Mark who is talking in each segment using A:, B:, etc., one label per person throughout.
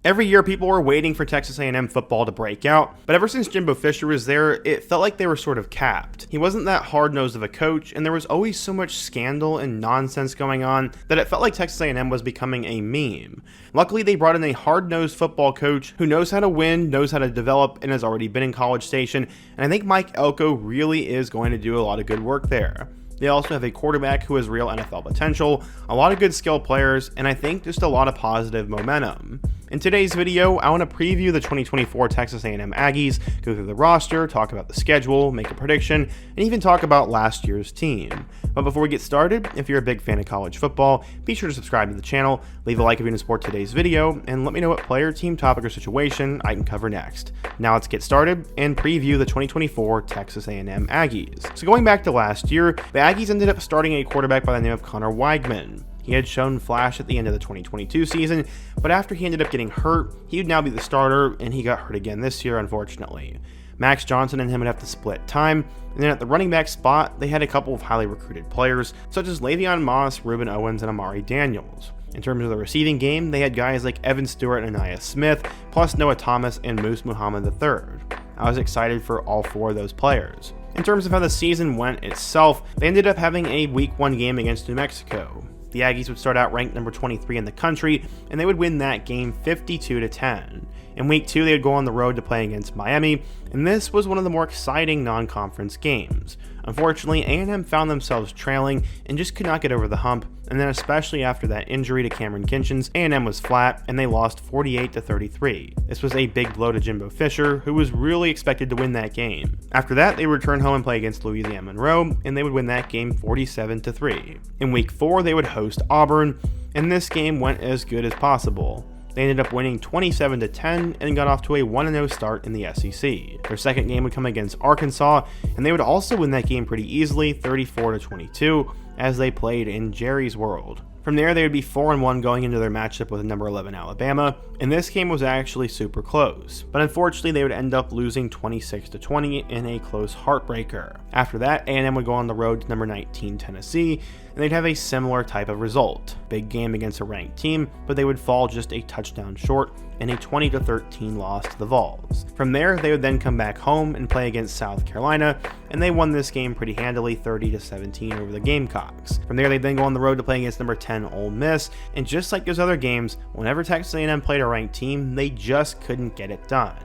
A: Every year people were waiting for Texas A&M football to break out, but ever since Jimbo Fisher was there, it felt like they were sort of capped. He wasn't that hard-nosed of a coach, and there was always so much scandal and nonsense going on that it felt like Texas A&M was becoming a meme. Luckily, they brought in a hard-nosed football coach who knows how to win, knows how to develop, and has already been in College Station, and I think Mike Elko really is going to do a lot of good work there. They also have a quarterback who has real NFL potential, a lot of good skill players, and I think just a lot of positive momentum. In today's video, I want to preview the 2024 Texas A&M Aggies, go through the roster, talk about the schedule, make a prediction, and even talk about last year's team. But before we get started, if you're a big fan of college football, be sure to subscribe to the channel, leave a like if you want to support today's video, and let me know what player, team, topic, or situation I can cover next. Now let's get started and preview the 2024 Texas A&M Aggies. So going back to last year, the Aggies ended up starting a quarterback by the name of Connor Weigman. He had shown flash at the end of the 2022 season, but after he ended up getting hurt, he would now be the starter, and he got hurt again this year, unfortunately. Max Johnson and him would have to split time, and then at the running back spot, they had a couple of highly recruited players, such as Le'Veon Moss, Ruben Owens, and Amari Daniels. In terms of the receiving game, they had guys like Evan Stewart and Anaya Smith, plus Noah Thomas and Moose Muhammad III. I was excited for all four of those players. In terms of how the season went itself, they ended up having a Week 1 game against New Mexico. The Aggies would start out ranked number 23 in the country, and they would win that game 52-10. In Week 2, they would go on the road to play against Miami, and this was one of the more exciting non-conference games. Unfortunately, A&M found themselves trailing and just could not get over the hump, and then especially after that injury to Cameron Kinchens, A&M was flat, and they lost 48-33. This was a big blow to Jimbo Fisher, who was really expected to win that game. After that, they would return home and play against Louisiana Monroe, and they would win that game 47-3. In Week 4, they would host Auburn, and this game went as good as possible. They ended up winning 27-10 and got off to a 1-0 start in the SEC. Their second game would come against Arkansas, and they would also win that game pretty easily, 34-22, as they played in Jerry's World. From there, they would be 4-1 going into their matchup with number 11 Alabama, and this game was actually super close. But unfortunately, they would end up losing 26-20 in a close heartbreaker. After that, A&M would go on the road to number 19 Tennessee, and they'd have a similar type of result. Big game against a ranked team, but they would fall just a touchdown short in a 20-13 loss to the Vols. From there, they would then come back home and play against South Carolina, and they won this game pretty handily, 30-17 over the Gamecocks. From there, they'd then go on the road to play against number 10 Ole Miss, and just like those other games, whenever Texas A&M played a ranked team, they just couldn't get it done.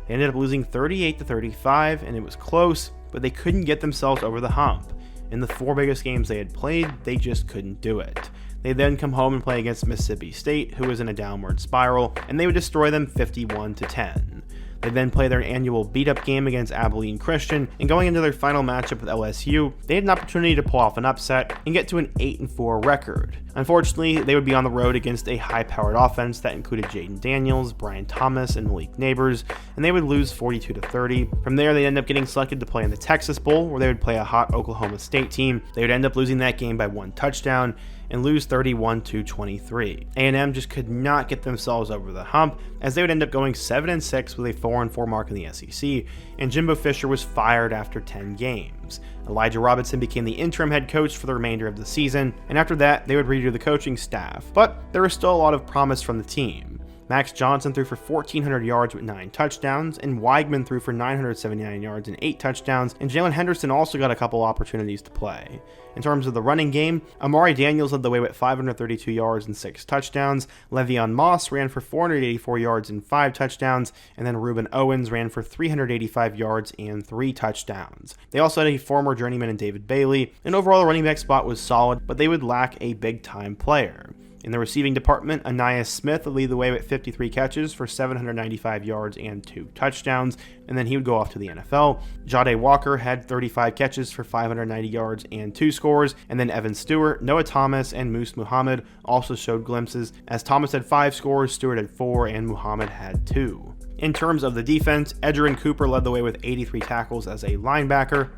A: They ended up losing 38-35, and it was close, but they couldn't get themselves over the hump. In the 4 biggest games they had played, they just couldn't do it. They then come home and play against Mississippi State, who was in a downward spiral, and they would destroy them 51-10. They then play their annual beat-up game against Abilene Christian, and going into their final matchup with LSU, they had an opportunity to pull off an upset and get to an 8-4 record. Unfortunately, they would be on the road against a high-powered offense that included Jaden Daniels, Brian Thomas, and Malik Neighbors, and they would lose 42-30. From there, they end up getting selected to play in the Texas Bowl, where they would play a hot Oklahoma State team. They would end up losing that game by 1 touchdown, and lose 31-23. A&M just could not get themselves over the hump, as they would end up going 7-6 with a 4-4 mark in the SEC, and Jimbo Fisher was fired after 10 games. Elijah Robinson became the interim head coach for the remainder of the season, and after that, they would redo the coaching staff. But there was still a lot of promise from the team. Max Johnson threw for 1,400 yards with 9 touchdowns, and Weigman threw for 979 yards and 8 touchdowns, and Jalen Henderson also got a couple opportunities to play. In terms of the running game, Amari Daniels led the way with 532 yards and 6 touchdowns, Le'Veon Moss ran for 484 yards and 5 touchdowns, and then Ruben Owens ran for 385 yards and 3 touchdowns. They also had a former journeyman in David Bailey, and overall the running back spot was solid, but they would lack a big-time player. In the receiving department, Anaya Smith would lead the way with 53 catches for 795 yards and 2 touchdowns, and then he would go off to the NFL. Jade Walker had 35 catches for 590 yards and 2 scores, and then Evan Stewart, Noah Thomas, and Moose Muhammad also showed glimpses, as Thomas had 5 scores, Stewart had 4, and Muhammad had 2. In terms of the defense, Edgerrin Cooper led the way with 83 tackles as a linebacker.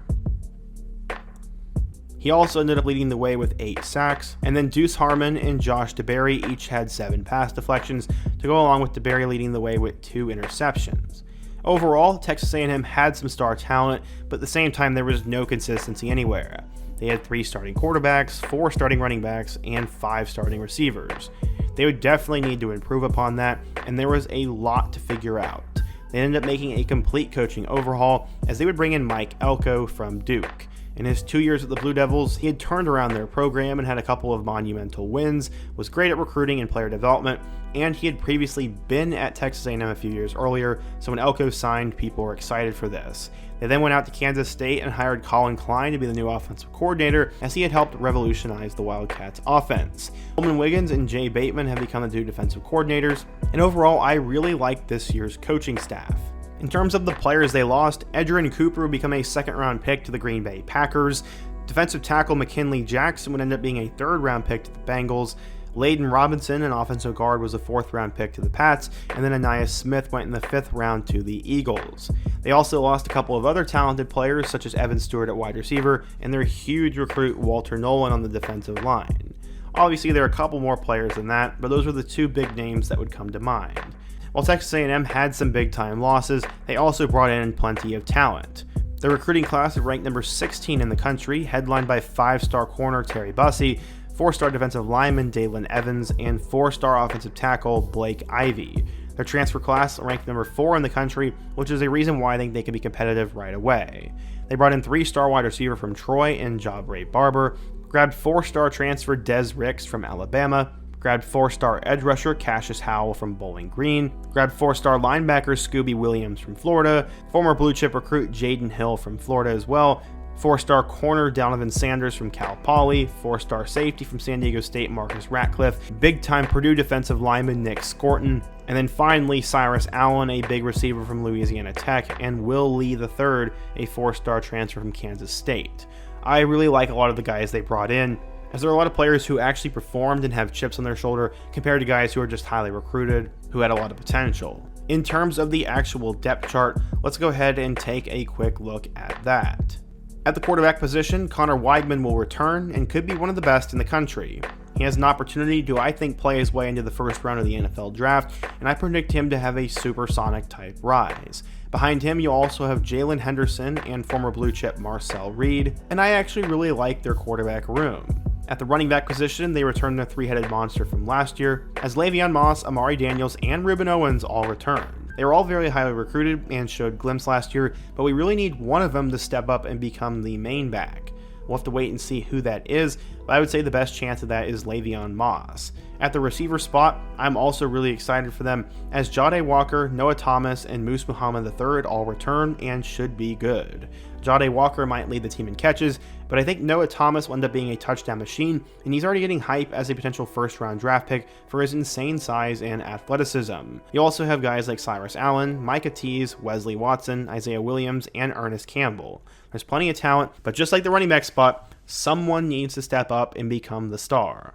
A: He also ended up leading the way with 8 sacks, and then Deuce Harmon and Josh DeBerry each had 7 pass deflections to go along with DeBerry leading the way with 2 interceptions. Overall, Texas A&M had some star talent, but at the same time there was no consistency anywhere. They had 3 starting quarterbacks, 4 starting running backs, and 5 starting receivers. They would definitely need to improve upon that, and there was a lot to figure out. They ended up making a complete coaching overhaul as they would bring in Mike Elko from Duke. In his 2 years with the Blue Devils, he had turned around their program and had a couple of monumental wins, was great at recruiting and player development, and he had previously been at Texas A&M a few years earlier, so when Elko signed, people were excited for this. They then went out to Kansas State and hired Colin Klein to be the new offensive coordinator, as he had helped revolutionize the Wildcats offense. Coleman Wiggins and Jay Bateman have become the two defensive coordinators, and overall, I really like this year's coaching staff. In terms of the players they lost, Edgerrin Cooper would become a second-round pick to the Green Bay Packers. Defensive tackle McKinley Jackson would end up being a third-round pick to the Bengals. Layden Robinson, an offensive guard, was a fourth-round pick to the Pats, and then Anais Smith went in the fifth round to the Eagles. They also lost a couple of other talented players, such as Evan Stewart at wide receiver, and their huge recruit Walter Nolan on the defensive line. Obviously, there are a couple more players than that, but those were the two big names that would come to mind. While Texas A&M had some big-time losses, they also brought in plenty of talent. The recruiting class ranked number 16 in the country, headlined by 5-star corner Terry Bussey, 4-star defensive lineman Dalen Evans, and 4-star offensive tackle Blake Ivy. Their transfer class ranked number 4 in the country, which is a reason why I think they can be competitive right away. They brought in 3-star wide receiver from Troy and Jabray Barber, grabbed 4-star transfer Des Ricks from Alabama, grabbed 4-star edge rusher Cassius Howell from Bowling Green, grabbed 4-star linebacker Scooby Williams from Florida, former blue chip recruit Jaden Hill from Florida as well, 4-star corner Donovan Sanders from Cal Poly, 4-star safety from San Diego State Marcus Ratcliffe, big-time Purdue defensive lineman Nick Scorton, and then finally Cyrus Allen, a big receiver from Louisiana Tech, and Will Lee III, a 4-star transfer from Kansas State. I really like a lot of the guys they brought in, as there are a lot of players who actually performed and have chips on their shoulder compared to guys who are just highly recruited, who had a lot of potential. In terms of the actual depth chart, let's go ahead and take a quick look at that. At the quarterback position, Connor Weidman will return and could be one of the best in the country. He has an opportunity to, I think, play his way into the first round of the NFL draft, and I predict him to have a supersonic type rise. Behind him, you also have Jalen Henderson and former blue chip Marcel Reed, and I actually really like their quarterback room. At the running back position, they returned the three-headed monster from last year, as Le'Veon Moss, Amari Daniels, and Ruben Owens all returned. They were all very highly recruited and showed glimpses last year, but we really need one of them to step up and become the main back. We'll have to wait and see who that is, but I would say the best chance of that is Le'Veon Moss. At the receiver spot, I'm also really excited for them, as Jahdae Walker, Noah Thomas, and Moose Muhammad III all return and should be good. Jahdae Walker might lead the team in catches, but I think Noah Thomas will end up being a touchdown machine, and he's already getting hype as a potential first-round draft pick for his insane size and athleticism. You also have guys like Cyrus Allen, Micah Tease, Wesley Watson, Isaiah Williams, and Ernest Campbell. There's plenty of talent, but just like the running back spot, someone needs to step up and become the star.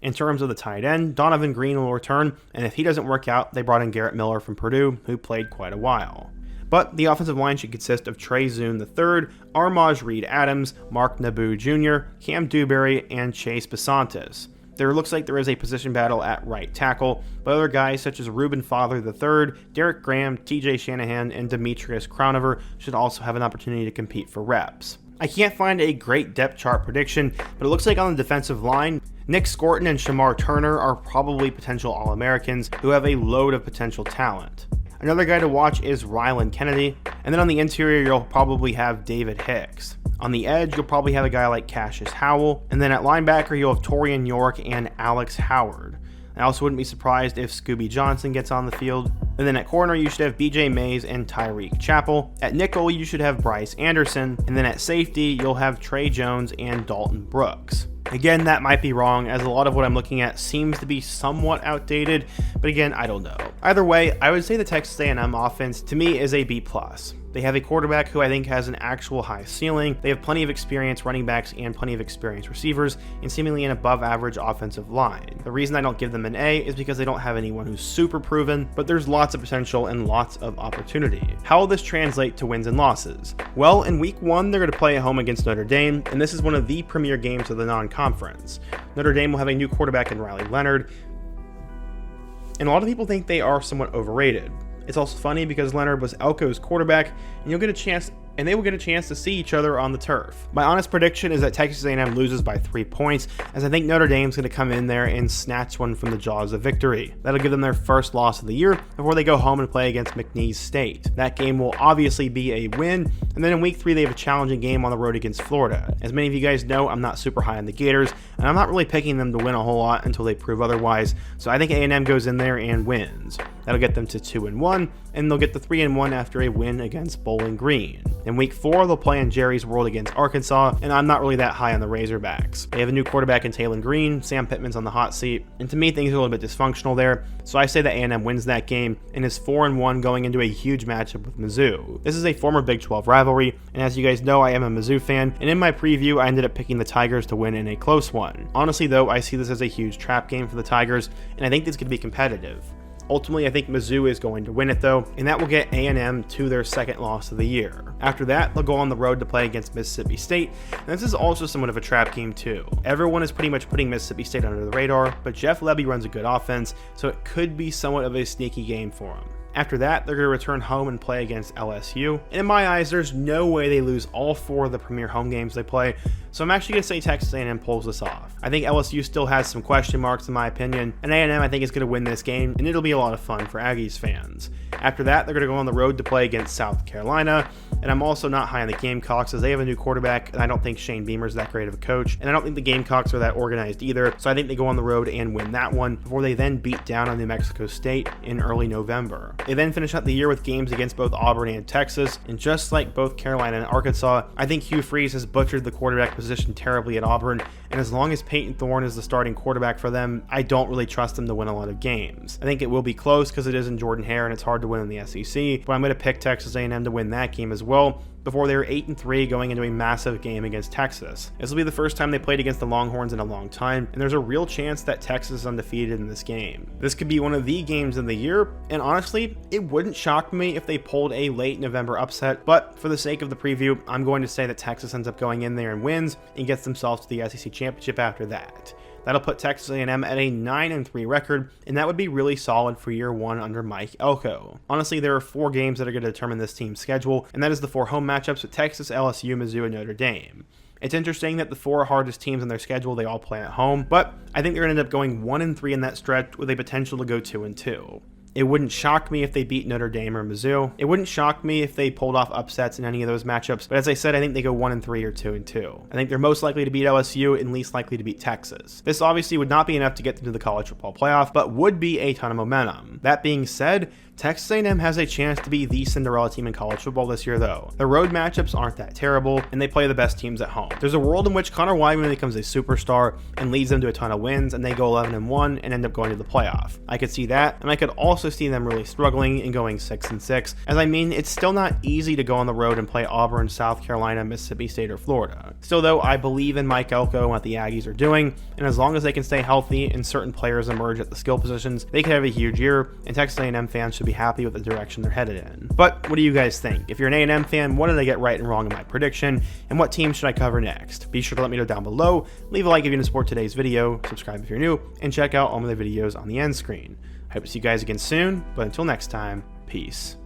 A: In terms of the tight end, Donovan Green will return, and if he doesn't work out, they brought in Garrett Miller from Purdue, who played quite a while. But the offensive line should consist of Trey Zune III, Armaj Reed Adams, Mark Naboo Jr., Cam Dewberry, and Chase Besantis. There looks like there is a position battle at right tackle, but other guys such as Reuben Father III, Derek Graham, TJ Shanahan, and Demetrius Crownover should also have an opportunity to compete for reps. I can't find a great depth chart prediction, but it looks like on the defensive line, Nick Scorton and Shamar Turner are probably potential All-Americans who have a load of potential talent. Another guy to watch is Rylan Kennedy, and then on the interior you'll probably have David Hicks. On the edge you'll probably have a guy like Cassius Howell, and then at linebacker you'll have Torian York and Alex Howard. I also wouldn't be surprised if Scooby Johnson gets on the field. And then at corner you should have BJ Mays and Tyreek Chappell. At nickel you should have Bryce Anderson, and then at safety you'll have Trey Jones and Dalton Brooks. Again, that might be wrong, as a lot of what I'm looking at seems to be somewhat outdated, but again, I don't know. Either way, I would say the Texas A&M offense, to me, is a B+. They have a quarterback who I think has an actual high ceiling. They have plenty of experienced running backs and plenty of experienced receivers, and seemingly an above-average offensive line. The reason I don't give them an A is because they don't have anyone who's super proven, but there's lots of potential and lots of opportunity. How will this translate to wins and losses? Well, in week 1, they're going to play at home against Notre Dame, and this is one of the premier games of the non-conference. Notre Dame will have a new quarterback in Riley Leonard, and a lot of people think they are somewhat overrated. It's also funny because Leonard was Elko's quarterback, and you'll get a chance and they will get a chance to see each other on the turf. My honest prediction is that Texas A&M loses by 3 points, as I think Notre Dame's going to come in there and snatch one from the jaws of victory. That'll give them their first loss of the year before they go home and play against McNeese State. That game will obviously be a win, and then in week 3 they have a challenging game on the road against Florida. As many of you guys know, I'm not super high on the Gators, and I'm not really picking them to win a whole lot until they prove otherwise, so I think A&M goes in there and wins. That'll get them to 2-1, and they'll get the 3-1 after a win against Bowling Green. In week 4, they'll play in Jerry's World against Arkansas, and I'm not really that high on the Razorbacks. They have a new quarterback in Taylon Green, Sam Pittman's on the hot seat, and to me things are a little bit dysfunctional there, so I say that A&M wins that game and is 4-1 going into a huge matchup with Mizzou. This is a former Big 12 rivalry, and as you guys know, I am a Mizzou fan, and in my preview I ended up picking the Tigers to win in a close one. Honestly though, I see this as a huge trap game for the Tigers, and I think this could be competitive. Ultimately, I think Mizzou is going to win it though, and that will get A&M to their second loss of the year. After that, they'll go on the road to play against Mississippi State, and this is also somewhat of a trap game too. Everyone is pretty much putting Mississippi State under the radar, but Jeff Lebby runs a good offense, so it could be somewhat of a sneaky game for him. After that, they're going to return home and play against LSU, and in my eyes, there's no way they lose all 4 of the premier home games they play, so I'm actually going to say Texas A&M pulls this off. I think LSU still has some question marks in my opinion, and A&M I think is going to win this game, and it'll be a lot of fun for Aggies fans. After that, they're going to go on the road to play against South Carolina, and I'm also not high on the Gamecocks as they have a new quarterback, and I don't think Shane Beamer's that great of a coach, and I don't think the Gamecocks are that organized either, so I think they go on the road and win that one before they then beat down on New Mexico State in early November. They then finish out the year with games against both Auburn and Texas, and just like both Carolina and Arkansas, I think Hugh Freeze has butchered the quarterback position terribly at Auburn, and as long as Peyton Thorne is the starting quarterback for them, I don't really trust them to win a lot of games. I think it will be close because it is in Jordan-Hare and it's hard to win in the SEC, but I'm going to pick Texas A&M to win that game as well, before they were 8-3 going into a massive game against Texas. This will be the first time they played against the Longhorns in a long time, and there's a real chance that Texas is undefeated in this game. This could be one of the games of the year, and honestly, it wouldn't shock me if they pulled a late November upset, but for the sake of the preview, I'm going to say that Texas ends up going in there and wins and gets themselves to the SEC championship after that. That'll put Texas A&M at a 9-3 record, and that would be really solid for year 1 under Mike Elko. Honestly, there are 4 games that are going to determine this team's schedule, and that is the 4 home matchups with Texas, LSU, Mizzou, and Notre Dame. It's interesting that the 4 hardest teams on their schedule, they all play at home, but I think they're going to end up going 1-3 in that stretch with a potential to go 2-2. It wouldn't shock me if they beat Notre Dame or Mizzou. It wouldn't shock me if they pulled off upsets in any of those matchups. But as I said, I think they go 1-3 or 2-2. I think they're most likely to beat LSU and least likely to beat Texas. This obviously would not be enough to get them to the college football playoff, but would be a ton of momentum. That being said, Texas A&M has a chance to be the Cinderella team in college football this year though. The road matchups aren't that terrible, and they play the best teams at home. There's a world in which Connor Weidman becomes a superstar and leads them to a ton of wins, and they go 11-1 and end up going to the playoff. I could see that, and I could also see them really struggling and going 6-6, as I mean, it's still not easy to go on the road and play Auburn, South Carolina, Mississippi State, or Florida. Still though, I believe in Mike Elko and what the Aggies are doing, and as long as they can stay healthy and certain players emerge at the skill positions, they could have a huge year, and Texas A&M fans should be happy with the direction they're headed in. But what do you guys think? If you're an A&M fan, what did I get right and wrong in my prediction, and what team should I cover next? Be sure to let me know down below, leave a like if you want to support today's video, subscribe if you're new, and check out all my other videos on the end screen. I hope to see you guys again soon, but until next time, peace.